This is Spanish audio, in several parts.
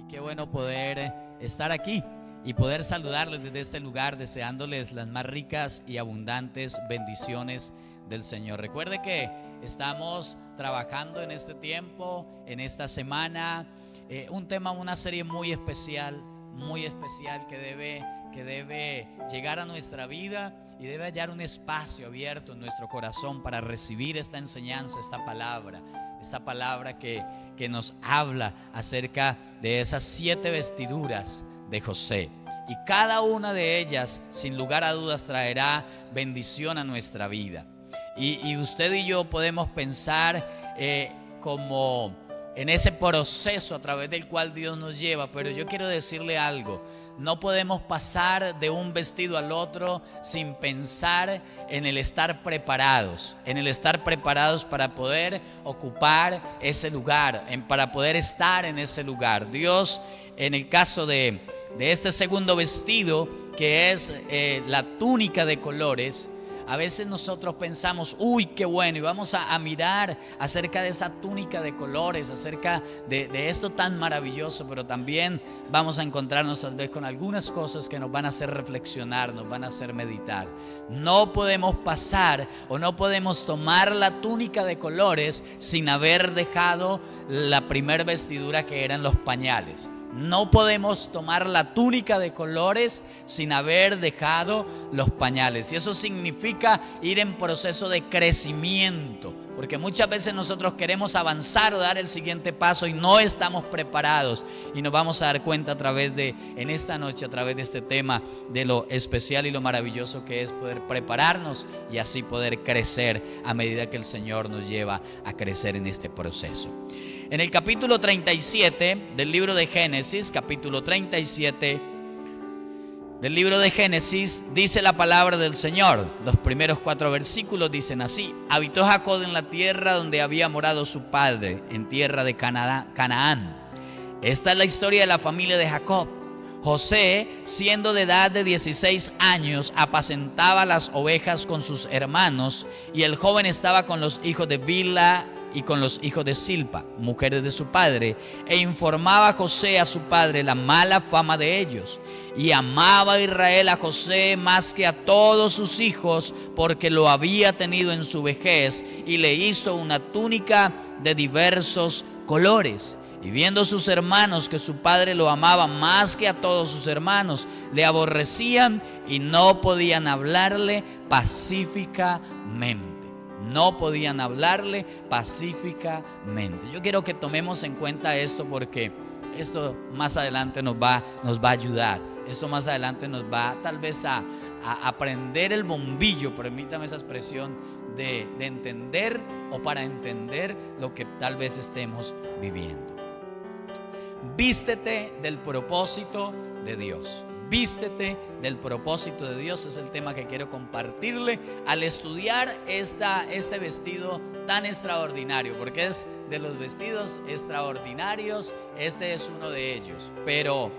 Qué bueno poder estar aquí y poder saludarles desde este lugar, deseándoles las más ricas y abundantes bendiciones del Señor. Recuerde que estamos trabajando en este tiempo, en esta semana, un tema, una serie muy especial que debe llegar a nuestra vida y debe hallar un espacio abierto en nuestro corazón para recibir esta enseñanza, esta palabra que nos habla acerca de esas 7 vestiduras de José. Y cada una de ellas, sin lugar a dudas, traerá bendición a nuestra vida. Y usted y yo podemos pensar como en ese proceso a través del cual Dios nos lleva, pero yo quiero decirle algo: no podemos pasar de un vestido al otro sin pensar en el estar preparados, para poder ocupar ese lugar, para poder estar en ese lugar. Dios, en el caso de este segundo vestido, que es la túnica de colores, a veces nosotros pensamos, uy, qué bueno, y vamos a mirar acerca de esa túnica de colores, acerca de esto tan maravilloso, pero también vamos a encontrarnos tal vez con algunas cosas que nos van a hacer reflexionar, nos van a hacer meditar. No podemos pasar o no podemos tomar la túnica de colores sin haber dejado la primer vestidura, que eran los pañales. No podemos tomar la túnica de colores sin haber dejado los pañales. Y eso significa ir en proceso de crecimiento, porque muchas veces nosotros queremos avanzar o dar el siguiente paso y no estamos preparados. Y nos vamos a dar cuenta en esta noche, a través de este tema, de lo especial y lo maravilloso que es poder prepararnos y así poder crecer a medida que el Señor nos lleva a crecer en este proceso. En el capítulo 37 del libro de Génesis, dice la palabra del Señor. Los primeros 4 versículos dicen así: habitó Jacob en la tierra donde había morado su padre, en tierra de Canaán. Esta es la historia de la familia de Jacob. José, siendo de edad de 16 años, apacentaba las ovejas con sus hermanos, y el joven estaba con los hijos de Bilha y con los hijos de Silpa, mujeres de su padre, e informaba a José a su padre la mala fama de ellos. Y amaba Israel a José más que a todos sus hijos, porque lo había tenido en su vejez, y le hizo una túnica de diversos colores. Y viendo sus hermanos que su padre lo amaba más que a todos sus hermanos, le aborrecían y no podían hablarle pacíficamente. Yo quiero que tomemos en cuenta esto, porque esto más adelante nos va a ayudar. Esto más adelante nos va tal vez a prender el bombillo, permítame esa expresión, de entender, o para entender lo que tal vez estemos viviendo. Vístete del propósito de Dios. Vístete del propósito de Dios es el tema que quiero compartirle al estudiar este vestido tan extraordinario, porque es de los vestidos extraordinarios, este es uno de ellos. Pero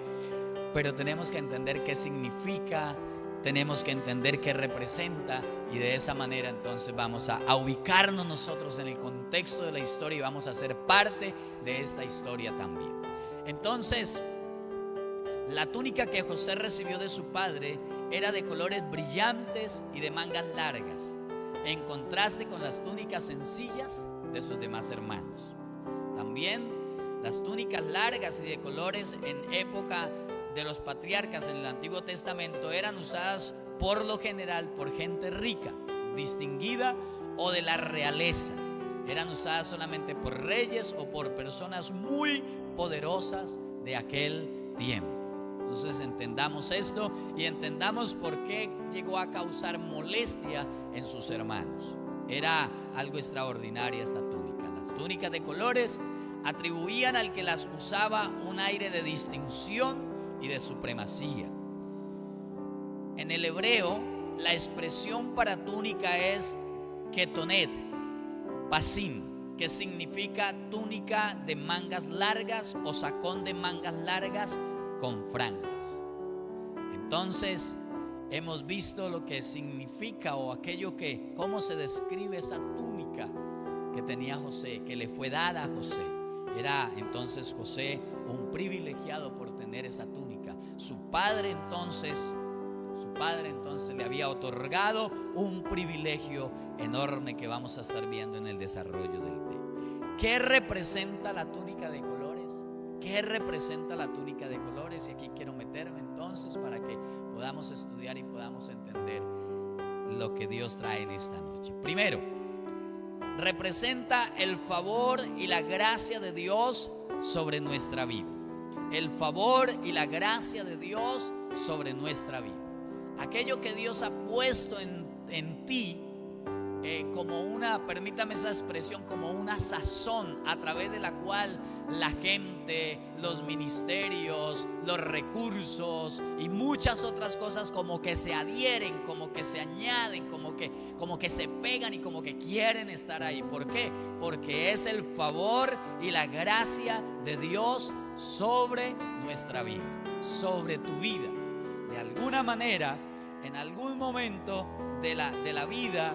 tenemos que entender qué significa, tenemos que entender qué representa, y de esa manera entonces vamos a ubicarnos nosotros en el contexto de la historia y vamos a ser parte de esta historia también. Entonces, la túnica que José recibió de su padre era de colores brillantes y de mangas largas, en contraste con las túnicas sencillas de sus demás hermanos. También las túnicas largas y de colores en época de los patriarcas en el Antiguo Testamento eran usadas por lo general por gente rica, distinguida o de la realeza. Eran usadas solamente por reyes o por personas muy poderosas de aquel tiempo. Entonces entendamos esto y entendamos por qué llegó a causar molestia en sus hermanos. Era algo extraordinario esta túnica. Las túnicas de colores atribuían al que las usaba un aire de distinción y de supremacía. En el hebreo, la expresión para túnica es ketonet, pasim, que significa túnica de mangas largas o sacón de mangas largas con franjas. Entonces hemos visto lo que significa, o cómo se describe esa túnica que tenía José, que le fue dada a José. Era entonces José un privilegiado por tener esa túnica. Su padre entonces le había otorgado un privilegio enorme que vamos a estar viendo en el desarrollo del tema. ¿Qué representa la túnica de colores? ¿Qué representa la túnica de colores? Y aquí quiero meterme entonces para que podamos estudiar y podamos entender lo que Dios trae en esta noche. Primero, representa el favor y la gracia de Dios sobre nuestra vida. El favor y la gracia de Dios sobre nuestra vida. Aquello que Dios ha puesto en ti como una, permítame esa expresión, como una sazón a través de la cual la gente, los ministerios, los recursos y muchas otras cosas como que se adhieren, como que se añaden, como que se pegan y como que quieren estar ahí. ¿Por qué? Porque es el favor y la gracia de Dios sobre nuestra vida, sobre tu vida. De alguna manera, en algún momento de la vida,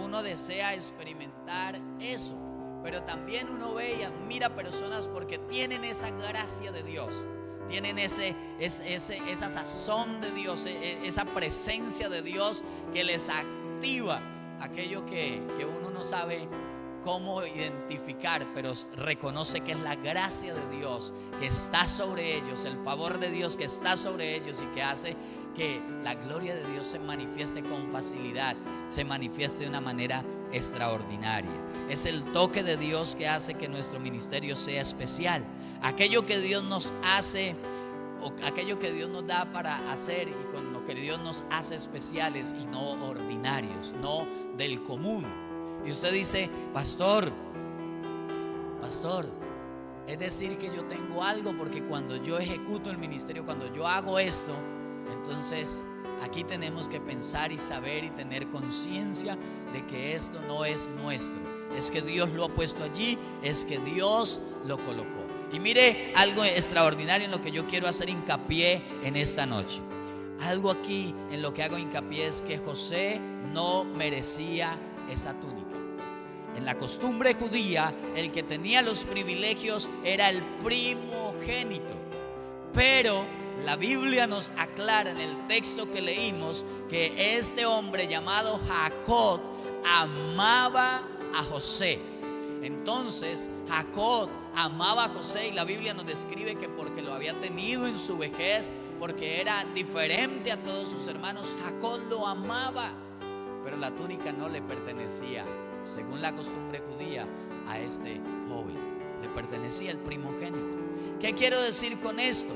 uno desea experimentar eso, pero también uno ve y admira personas porque tienen esa gracia de Dios, tienen esa sazón de Dios, esa presencia de Dios que les activa aquello que uno no sabe cómo identificar, pero reconoce que es la gracia de Dios que está sobre ellos, el favor de Dios que está sobre ellos y que hace que la gloria de Dios se manifieste con facilidad, se manifieste de una manera extraordinaria. Es el toque de Dios que hace que nuestro ministerio sea especial. Aquello que Dios nos hace, o aquello que Dios nos da para hacer, y con lo que Dios nos hace especiales y no ordinarios, no del común. Y usted dice: pastor, es decir que yo tengo algo, porque cuando yo ejecuto el ministerio, cuando yo hago esto, entonces aquí tenemos que pensar y saber y tener conciencia de que esto no es nuestro, es que Dios lo ha puesto allí, es que Dios lo colocó. Y mire algo extraordinario en lo que yo quiero hacer hincapié en esta noche. Algo aquí en lo que hago hincapié es que José no merecía esa túnica. En la costumbre judía, el que tenía los privilegios era el primogénito, pero la Biblia nos aclara en el texto que leímos que este hombre llamado Jacob amaba a José. Entonces Jacob amaba a José, y la Biblia nos describe que porque lo había tenido en su vejez, porque era diferente a todos sus hermanos, Jacob lo amaba. Pero la túnica no le pertenecía, según la costumbre judía, a este joven. Le pertenecía el primogénito. ¿Qué quiero decir con esto?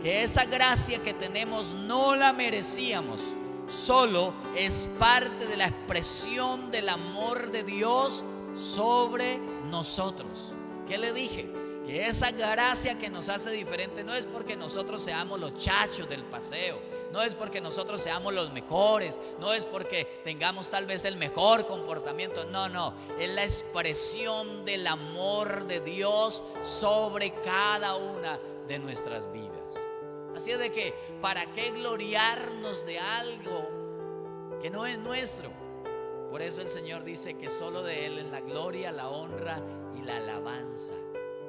Que esa gracia que tenemos no la merecíamos, solo es parte de la expresión del amor de Dios sobre nosotros. ¿Qué le dije? Que esa gracia que nos hace diferente no es porque nosotros seamos los chachos del paseo, no es porque nosotros seamos los mejores, no es porque tengamos tal vez el mejor comportamiento, no, es la expresión del amor de Dios sobre cada una de nuestras vidas. Así es de que, ¿para qué gloriarnos de algo que no es nuestro? Por eso el Señor dice que solo de Él es la gloria, la honra y la alabanza.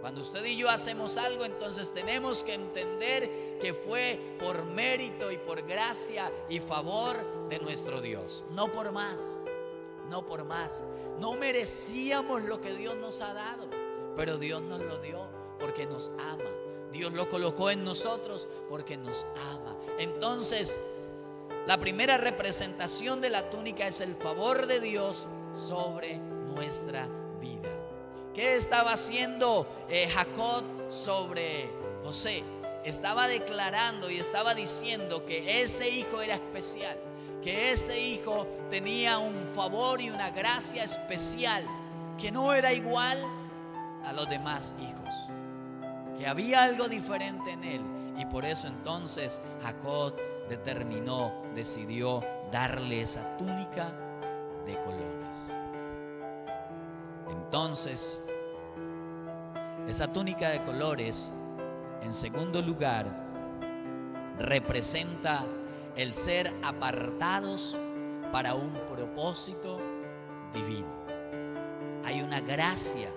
Cuando usted y yo hacemos algo, entonces tenemos que entender que fue por mérito y por gracia y favor de nuestro Dios, no por más, no por más. No merecíamos lo que Dios nos ha dado, pero Dios nos lo dio porque nos ama. Dios lo colocó en nosotros porque nos ama. Entonces, la primera representación de la túnica es el favor de Dios sobre nuestra vida. ¿Qué estaba haciendo Jacob sobre José? Estaba declarando y estaba diciendo que ese hijo era especial, que ese hijo tenía un favor y una gracia especial, que no era igual a los demás hijos, que había algo diferente en él. Y por eso entonces Jacob decidió darle esa túnica de colores. Entonces, esa túnica de colores, en segundo lugar, representa el ser apartados para un propósito divino. Hay una gracia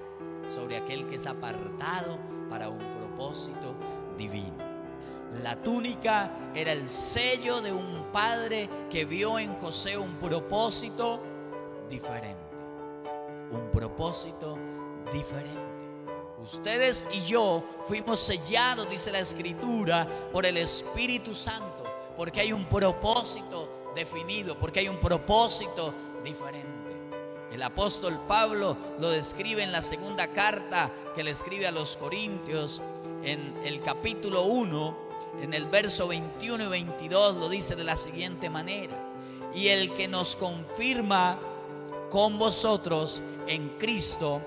sobre aquel que es apartado para un propósito. propósito divino. La túnica era el sello de un padre que vio en José un propósito diferente. Un propósito diferente. Ustedes y yo fuimos sellados, dice la Escritura, por el Espíritu Santo, porque hay un propósito definido, porque hay un propósito diferente. El apóstol Pablo lo describe en la segunda carta que le escribe a los Corintios, en el capítulo 1, en el verso 21 y 22, lo dice de la siguiente manera: y el que nos confirma con vosotros en Cristo,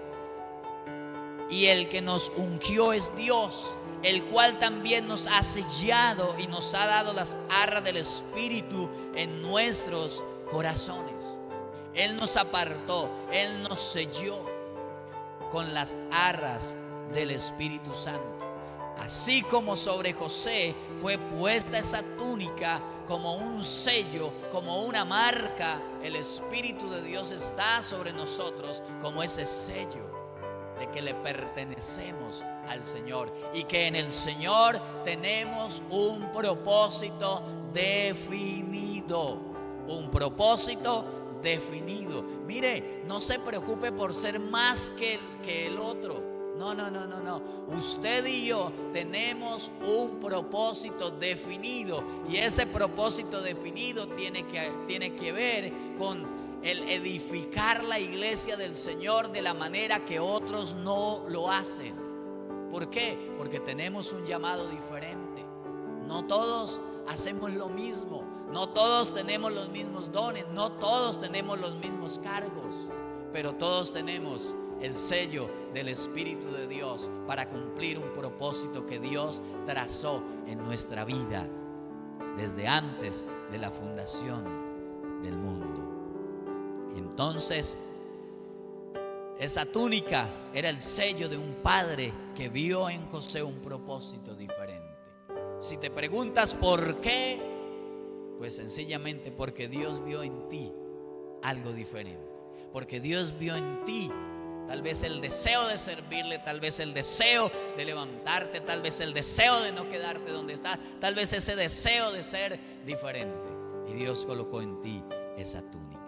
y el que nos ungió es Dios, el cual también nos ha sellado y nos ha dado las arras del Espíritu en nuestros corazones. Él nos apartó, Él nos selló con las arras del Espíritu Santo. Así como sobre José fue puesta esa túnica como un sello, como una marca, el Espíritu de Dios está sobre nosotros como ese sello de que le pertenecemos al Señor y que en el Señor tenemos un propósito definido. Un propósito definido. Mire, no se preocupe por ser más que el otro. No. Usted y yo tenemos un propósito definido, y ese propósito definido tiene que ver con el edificar la iglesia del Señor de la manera que otros no lo hacen. ¿Por qué? Porque tenemos un llamado diferente. No todos hacemos lo mismo, no todos tenemos los mismos dones, no todos tenemos los mismos cargos, pero todos tenemos el sello del Espíritu de Dios para cumplir un propósito que Dios trazó en nuestra vida desde antes de la fundación del mundo. Entonces, esa túnica era el sello de un padre que vio en José un propósito diferente. Si te preguntas por qué, pues sencillamente porque Dios vio en ti algo diferente. Porque Dios vio en ti tal vez el deseo de servirle, tal vez el deseo de levantarte, tal vez el deseo de no quedarte donde estás, tal vez ese deseo de ser diferente. Y Dios colocó en ti esa túnica.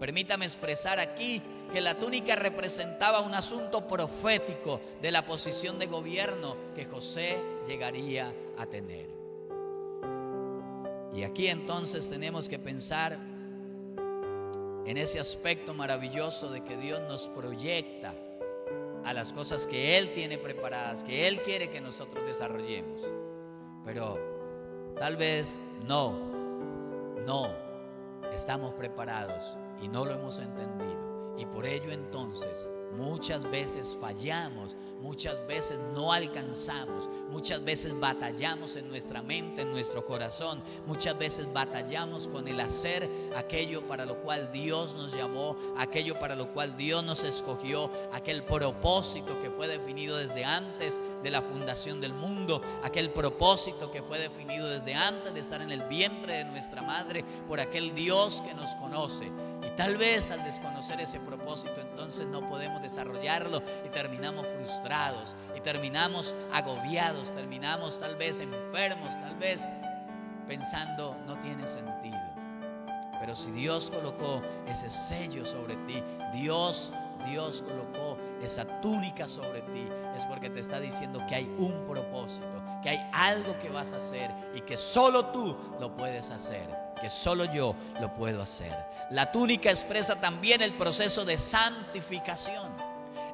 Permítame expresar aquí que la túnica representaba un asunto profético de la posición de gobierno que José llegaría a tener. Y aquí entonces tenemos que pensar en ese aspecto maravilloso de que Dios nos proyecta a las cosas que Él tiene preparadas, que Él quiere que nosotros desarrollemos. Pero tal vez no estamos preparados y no lo hemos entendido. Y por ello entonces muchas veces fallamos, muchas veces no alcanzamos, muchas veces batallamos en nuestra mente, en nuestro corazón, muchas veces batallamos con el hacer aquello para lo cual Dios nos llamó, aquello para lo cual Dios nos escogió, aquel propósito que fue definido desde antes de la fundación del mundo, aquel propósito que fue definido desde antes de estar en el vientre de nuestra madre por aquel Dios que nos conoce. Y tal vez al desconocer ese propósito entonces no podemos desarrollarlo y terminamos frustrados y terminamos agobiados, terminamos tal vez enfermos, tal vez pensando no tiene sentido. Pero si Dios colocó ese sello sobre ti, Dios colocó esa túnica sobre ti, es porque te está diciendo que hay un propósito, que hay algo que vas a hacer y que solo tú lo puedes hacer, que solo yo lo puedo hacer. La túnica expresa también el proceso de santificación,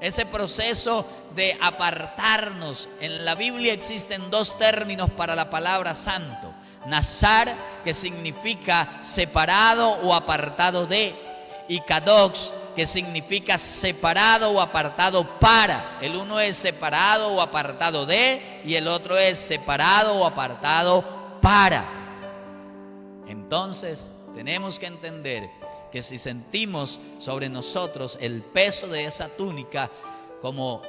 ese proceso de apartarnos. En la Biblia existen dos términos para la palabra santo: nazar, que significa separado o apartado de, y kadosh, que significa separado o apartado para. El uno es separado o apartado de, y el otro es separado o apartado para. Entonces tenemos que entender que si sentimos sobre nosotros el peso de esa túnica, como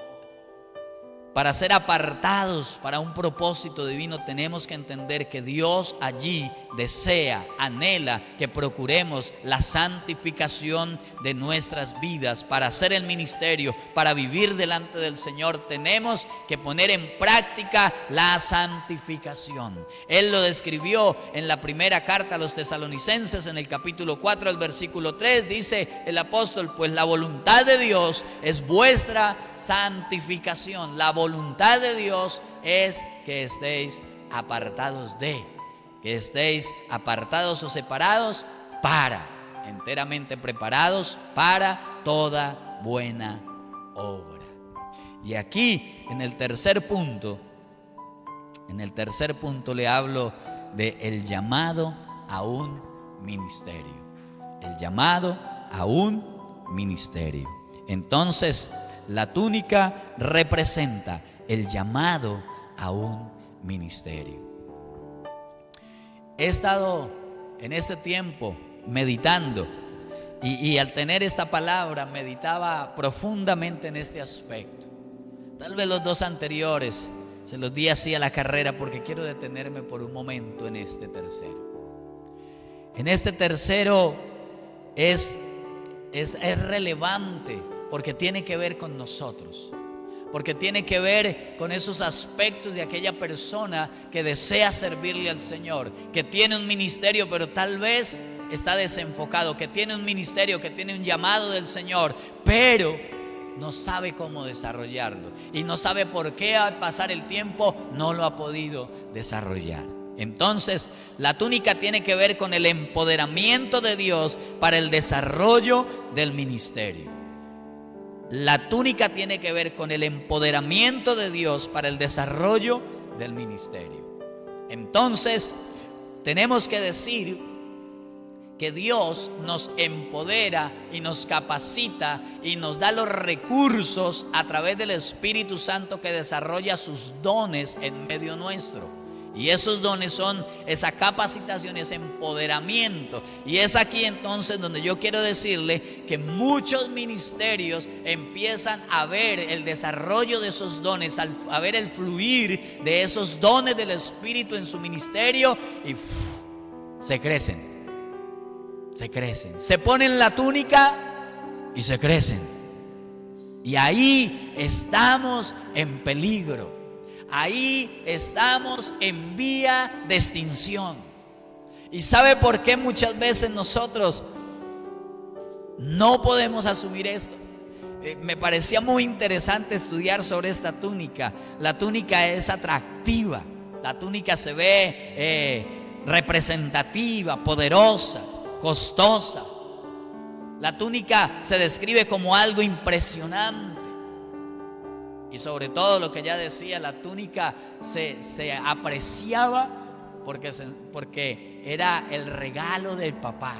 para ser apartados para un propósito divino, tenemos que entender que Dios allí desea, anhela que procuremos la santificación de nuestras vidas. Para hacer el ministerio, para vivir delante del Señor, tenemos que poner en práctica la santificación. Él lo describió en la primera carta a los Tesalonicenses, en el capítulo 4, el versículo 3, dice el apóstol: pues la voluntad de Dios es vuestra santificación. La voluntad de Dios es que estéis apartados que estéis apartados o separados enteramente preparados para toda buena obra. Y aquí en el tercer punto le hablo de el llamado a un ministerio. El llamado a un ministerio. Entonces, la túnica representa el llamado a un ministerio. He estado en este tiempo meditando y al tener esta palabra meditaba profundamente en este aspecto. Tal vez los dos anteriores se los di así a la carrera, porque quiero detenerme por un momento en este tercero. En este tercero es relevante porque tiene que ver con nosotros, porque tiene que ver con esos aspectos de aquella persona que desea servirle al Señor, que tiene un ministerio pero tal vez está desenfocado, que tiene un ministerio, que tiene un llamado del Señor, pero no sabe cómo desarrollarlo y no sabe por qué al pasar el tiempo no lo ha podido desarrollar. Entonces, la túnica tiene que ver con el empoderamiento de Dios para el desarrollo del ministerio. La túnica tiene que ver con el empoderamiento de Dios para el desarrollo del ministerio. Entonces, tenemos que decir que Dios nos empodera y nos capacita y nos da los recursos a través del Espíritu Santo, que desarrolla sus dones en medio nuestro. Y esos dones son esa capacitación, ese empoderamiento. Y es aquí entonces donde yo quiero decirle que muchos ministerios empiezan a ver el desarrollo de esos dones, a ver el fluir de esos dones del Espíritu en su ministerio y se crecen. Se ponen la túnica y se crecen. Y ahí estamos en peligro. Ahí estamos en vía de extinción. ¿Y sabe por qué muchas veces nosotros no podemos asumir esto? Me parecía muy interesante estudiar sobre esta túnica. La túnica es atractiva. La túnica se ve representativa, poderosa, costosa. La túnica se describe como algo impresionante. Y sobre todo lo que ya decía, la túnica se apreciaba porque era el regalo del papá.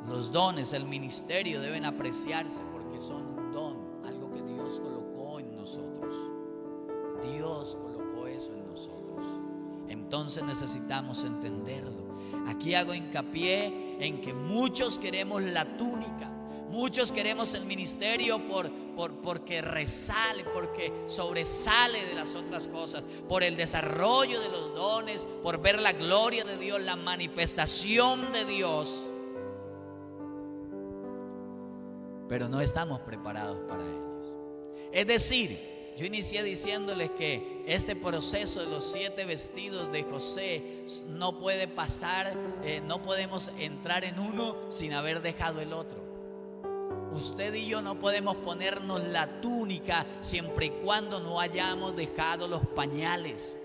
Los dones, el ministerio deben apreciarse porque son un don, algo que Dios colocó en nosotros. Dios colocó eso en nosotros. Entonces necesitamos entenderlo. Aquí hago hincapié en que muchos queremos la túnica. Muchos queremos el ministerio porque resale, porque sobresale de las otras cosas, por el desarrollo de los dones, por ver la gloria de Dios, la manifestación de Dios. Pero no estamos preparados para ellos. Es decir, yo inicié diciéndoles que este proceso de los 7 vestidos de José no puede pasar, no podemos entrar en uno sin haber dejado el otro. Usted y yo no podemos ponernos la túnica siempre y cuando no hayamos dejado los pañales.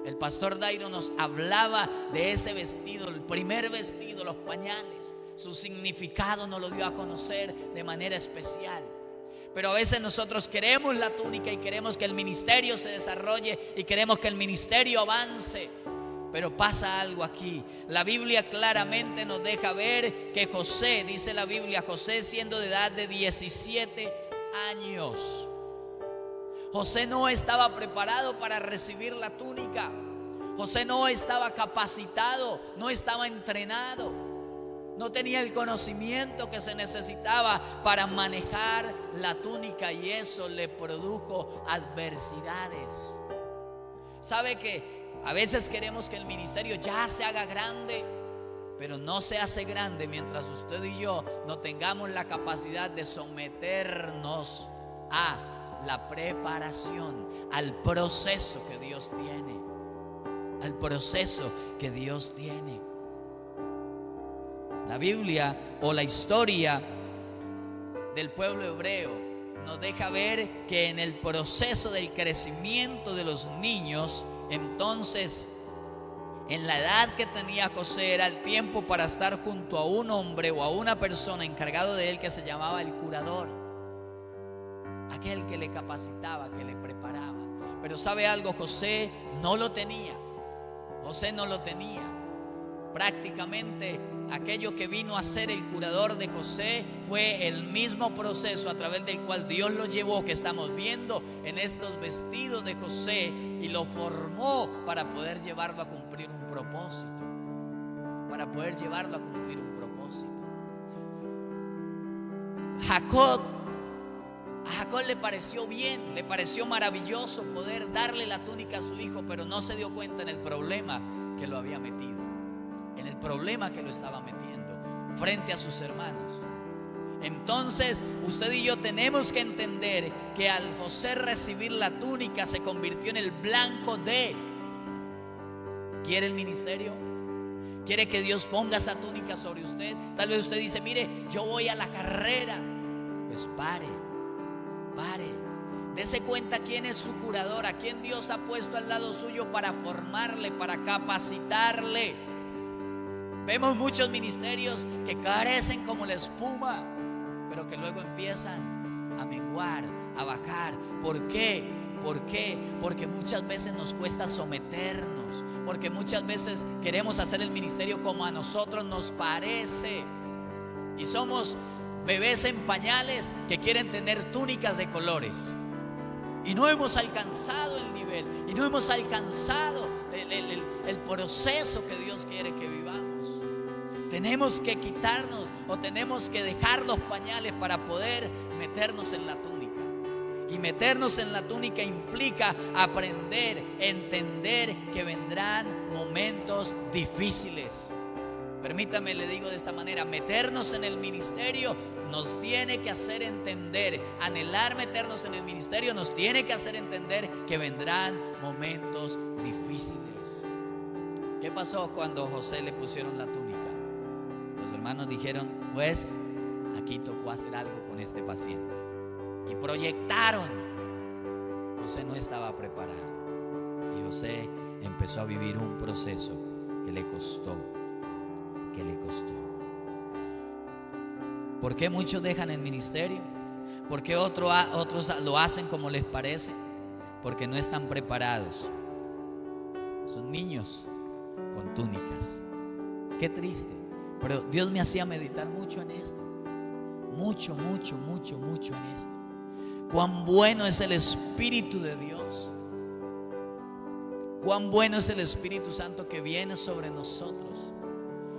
El pastor Dairo nos hablaba de ese vestido, el primer vestido, los pañales. Su significado nos lo dio a conocer de manera especial. Pero a veces nosotros queremos la túnica y queremos que el ministerio se desarrolle y queremos que el ministerio avance. Pero pasa algo aquí. La Biblia claramente nos deja ver que José, dice la Biblia, José siendo de edad de 17 años. José no estaba preparado para recibir la túnica. José no estaba capacitado, no estaba entrenado. no tenía el conocimiento que se necesitaba para manejar la túnica, y eso le produjo adversidades. ¿Sabe que a veces queremos que el ministerio ya se haga grande? Pero no se hace grande mientras usted y yo no tengamos la capacidad de someternos a la preparación, al proceso que Dios tiene. Al proceso que Dios tiene. La Biblia o la historia del pueblo hebreo nos deja ver que en el proceso del crecimiento de los niños, entonces, en la edad que tenía José, era el tiempo para estar junto a un hombre o a una persona encargado de él, que se llamaba el curador, aquel que le capacitaba, que le preparaba. Pero ¿sabe algo? José no lo tenía. José no lo tenía. Prácticamente aquello que vino a ser el curador de José fue el mismo proceso a través del cual Dios lo llevó, que estamos viendo en estos vestidos de José, y lo formó para poder llevarlo a cumplir un propósito. Para poder llevarlo a cumplir un propósito. A Jacob le pareció bien, le pareció maravilloso poder darle la túnica a su hijo, pero no se dio cuenta en el problema que lo había metido, en el problema que lo estaba metiendo frente a sus hermanos. Entonces usted y yo tenemos que entender que al José recibir la túnica se convirtió en el blanco de... ¿Quiere el ministerio? ¿Quiere que Dios ponga esa túnica sobre usted? Tal vez usted dice, mire, yo voy a la carrera. Pues pare. Dese cuenta quién es su curador, a quién Dios ha puesto al lado suyo para formarle, para capacitarle. Vemos muchos ministerios que carecen como la espuma, pero que luego empiezan a menguar, a bajar. ¿Por qué? Porque muchas veces nos cuesta someternos, porque muchas veces queremos hacer el ministerio como a nosotros nos parece, y somos bebés en pañales que quieren tener túnicas de colores, y no hemos alcanzado el nivel, y no hemos alcanzado el proceso que Dios quiere que vivamos. Tenemos que quitarnos o tenemos que dejar los pañales para poder meternos en la túnica. Y meternos en la túnica implica aprender, entender que vendrán momentos difíciles. Permítame, le digo de esta manera: meternos en el ministerio nos tiene que hacer entender, anhelar meternos en el ministerio nos tiene que hacer entender que vendrán momentos difíciles. ¿Qué pasó cuando a José le pusieron la túnica? Los hermanos dijeron, pues aquí tocó hacer algo con este paciente, y proyectaron. José no estaba preparado, y José empezó a vivir un proceso que le costó. ¿Por qué muchos dejan el ministerio? ¿Por qué otros lo hacen como les parece? Porque no están preparados. Son niños con túnicas. Qué triste. Pero Dios me hacía meditar mucho en esto. Mucho en esto. Cuán bueno es el Espíritu de Dios. Cuán bueno es el Espíritu Santo que viene sobre nosotros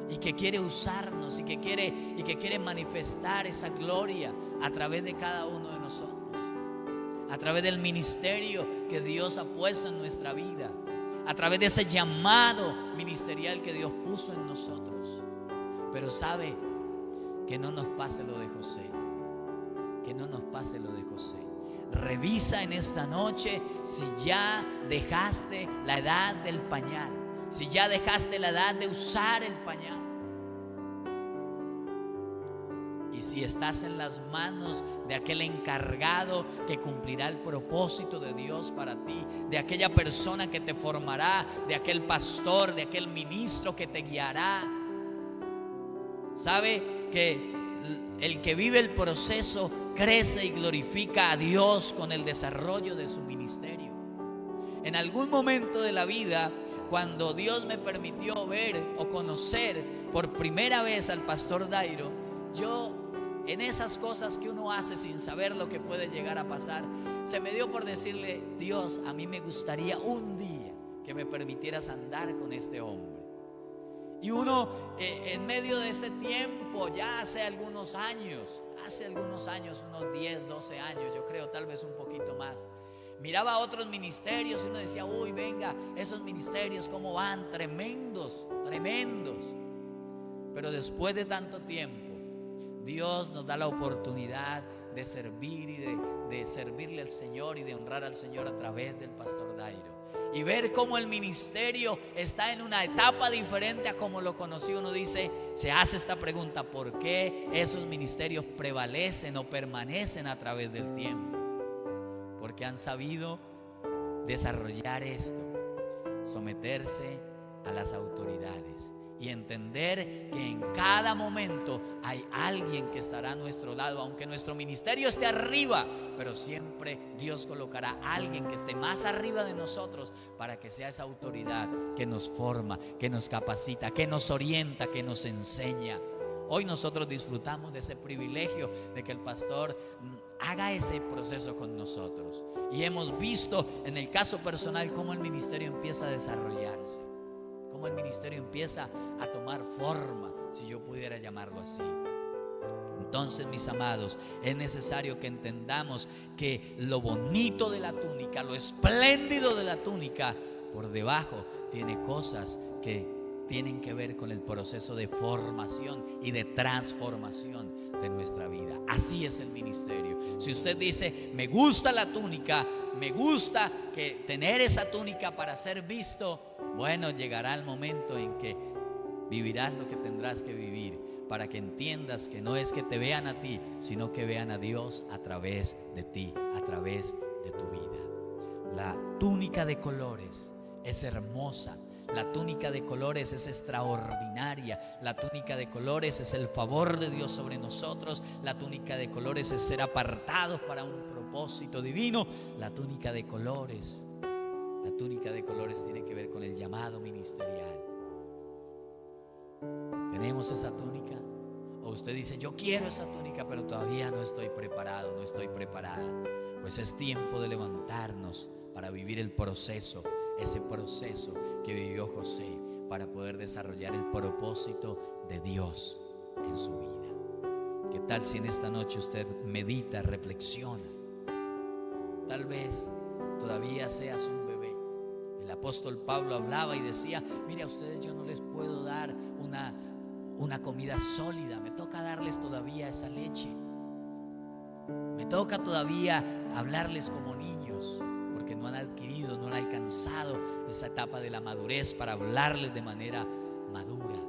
y que quiere usarnos y que quiere manifestar esa gloria a través de cada uno de nosotros, a través del ministerio que Dios ha puesto en nuestra vida, a través de ese llamado ministerial que Dios puso en nosotros. Pero sabe, que no nos pase lo de José, que no nos pase lo de José. Revisa en esta noche si ya dejaste la edad del pañal, si ya dejaste la edad de usar el pañal, y si estás en las manos de aquel encargado que cumplirá el propósito de Dios para ti, de aquella persona que te formará, de aquel pastor, de aquel ministro que te guiará. Sabe que el que vive el proceso crece y glorifica a Dios con el desarrollo de su ministerio. En algún momento de la vida, cuando Dios me permitió ver o conocer por primera vez al pastor Dairo, yo, en esas cosas que uno hace sin saber lo que puede llegar a pasar, se me dio por decirle: Dios, a mí me gustaría un día que me permitieras andar con este hombre. Y uno en medio de ese tiempo, ya hace algunos años, unos 10, 12 años, yo creo, tal vez un poquito más, miraba otros ministerios y uno decía, uy, venga, esos ministerios cómo van, tremendos, tremendos. Pero después de tanto tiempo, Dios nos da la oportunidad de servir y de servirle al Señor y de honrar al Señor a través del pastor Dairo. Y ver cómo el ministerio está en una etapa diferente a como lo conocí. Uno dice, se hace esta pregunta: ¿por qué esos ministerios prevalecen o permanecen a través del tiempo? Porque han sabido desarrollar esto, someterse a las autoridades y entender que en cada momento hay alguien que estará a nuestro lado. Aunque nuestro ministerio esté arriba, pero siempre Dios colocará a alguien que esté más arriba de nosotros para que sea esa autoridad que nos forma, que nos capacita, que nos orienta, que nos enseña. Hoy nosotros disfrutamos de ese privilegio de que el pastor haga ese proceso con nosotros, y hemos visto en el caso personal cómo el ministerio empieza a desarrollarse, cómo el ministerio empieza a tomar forma, si yo pudiera llamarlo así. Entonces, mis amados, es necesario que entendamos que lo bonito de la túnica, lo espléndido de la túnica, por debajo tiene cosas que tienen que ver con el proceso de formación y de transformación de nuestra vida. Así es el ministerio. Si usted dice, me gusta la túnica, me gusta tener esa túnica para ser visto, bueno, llegará el momento en que vivirás lo que tendrás que vivir, para que entiendas que no es que te vean a ti, sino que vean a Dios a través de ti, a través de tu vida. La túnica de colores es hermosa. La túnica de colores es extraordinaria. La túnica de colores es el favor de Dios sobre nosotros. La túnica de colores es ser apartados para un propósito divino. La túnica de colores tiene que ver con el llamado ministerial. ¿Tenemos esa túnica? O usted dice, yo quiero esa túnica, pero todavía no estoy preparado, no estoy preparada. Pues es tiempo de levantarnos para vivir el proceso, ese proceso que vivió José, para poder desarrollar el propósito de Dios en su vida. ¿Qué tal si en esta noche usted medita, reflexiona? Tal vez todavía seas un bebé. El apóstol Pablo hablaba y decía, mire, a ustedes yo no les puedo dar una comida sólida, me toca darles todavía esa leche, me toca todavía hablarles como niños, porque no han adquirido, no han alcanzado esa etapa de la madurez para hablarles de manera madura.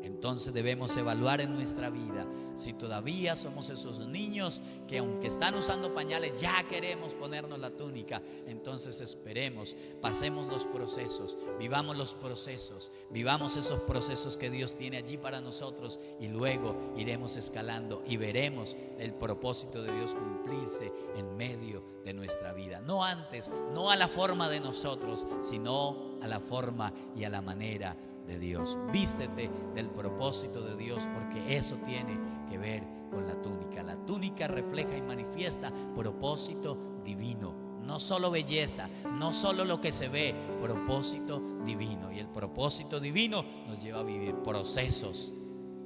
Entonces debemos evaluar en nuestra vida si todavía somos esos niños que, aunque están usando pañales, ya queremos ponernos la túnica. Entonces esperemos, pasemos los procesos, vivamos los procesos, vivamos esos procesos que Dios tiene allí para nosotros, y luego iremos escalando y veremos el propósito de Dios cumplirse en medio de nuestra vida. No antes, no a la forma de nosotros, sino a la forma y a la manera de Dios. Vístete del propósito de Dios, porque eso tiene que ver con la túnica. La túnica refleja y manifiesta propósito divino, no solo belleza, no solo lo que se ve, propósito divino. Y el propósito divino nos lleva a vivir procesos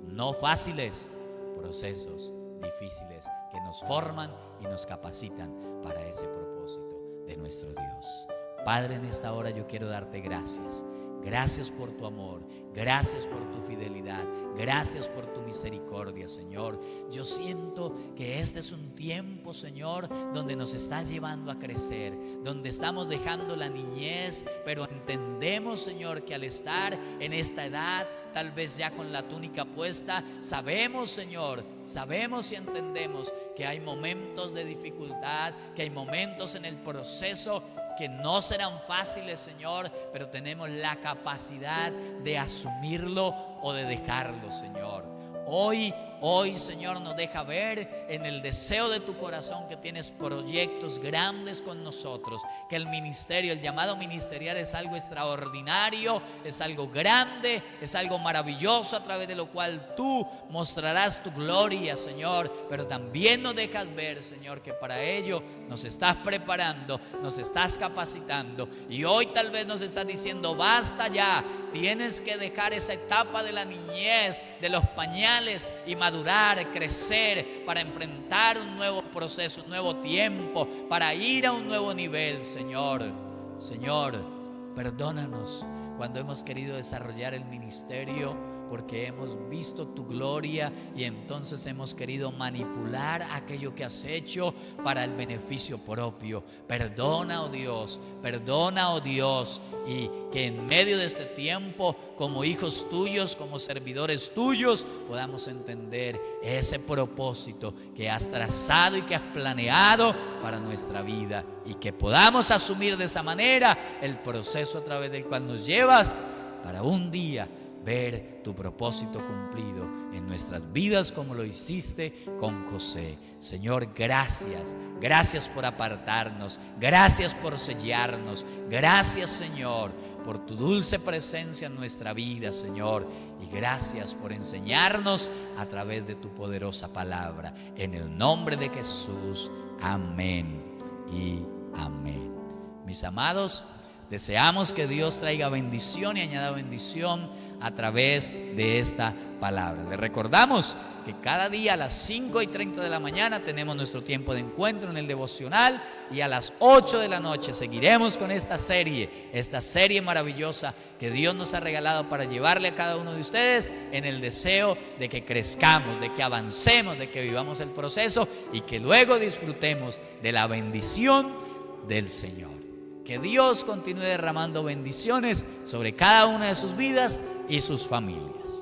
no fáciles, procesos difíciles que nos forman y nos capacitan para ese propósito de nuestro Dios. Padre, en esta hora yo quiero darte gracias. Gracias por tu amor, gracias por tu fidelidad, gracias por tu misericordia, Señor. Yo siento que este es un tiempo, Señor, donde nos estás llevando a crecer, donde estamos dejando la niñez, pero entendemos, Señor, que al estar en esta edad, tal vez ya con la túnica puesta, sabemos, Señor, sabemos y entendemos que hay momentos de dificultad, que hay momentos en el proceso que no serán fáciles, Señor, pero tenemos la capacidad de asumirlo o de dejarlo, Señor. Hoy hoy, Señor, nos deja ver en el deseo de tu corazón que tienes proyectos grandes con nosotros, que el ministerio, el llamado ministerial es algo extraordinario, es algo grande, es algo maravilloso a través de lo cual tú mostrarás tu gloria, Señor, pero también nos dejas ver, Señor, que para ello nos estás preparando, nos estás capacitando, y hoy tal vez nos estás diciendo: basta ya, tienes que dejar esa etapa de la niñez, de los pañales, y madurar, crecer para enfrentar un nuevo proceso, un nuevo tiempo, para ir a un nuevo nivel, Señor. Señor, perdónanos cuando hemos querido desarrollar el ministerio porque hemos visto tu gloria y entonces hemos querido manipular aquello que has hecho para el beneficio propio. Perdona, oh Dios, y que en medio de este tiempo, como hijos tuyos, como servidores tuyos, podamos entender ese propósito que has trazado y que has planeado para nuestra vida, y que podamos asumir de esa manera el proceso a través del cual nos llevas para un día ver tu propósito cumplido en nuestras vidas, como lo hiciste con José. Señor, gracias por apartarnos, gracias por sellarnos, gracias, Señor, por tu dulce presencia en nuestra vida, Señor, y gracias por enseñarnos a través de tu poderosa palabra. En el nombre de Jesús, amén y amén. Mis amados, deseamos que Dios traiga bendición y añada bendición a través de esta palabra. Les recordamos que cada día a las 5:30 de la mañana tenemos nuestro tiempo de encuentro en el devocional, y a las 8 de la noche seguiremos con esta serie maravillosa que Dios nos ha regalado para llevarle a cada uno de ustedes, en el deseo de que crezcamos, de que avancemos, de que vivamos el proceso y que luego disfrutemos de la bendición del Señor. Que Dios continúe derramando bendiciones sobre cada una de sus vidas y sus familias.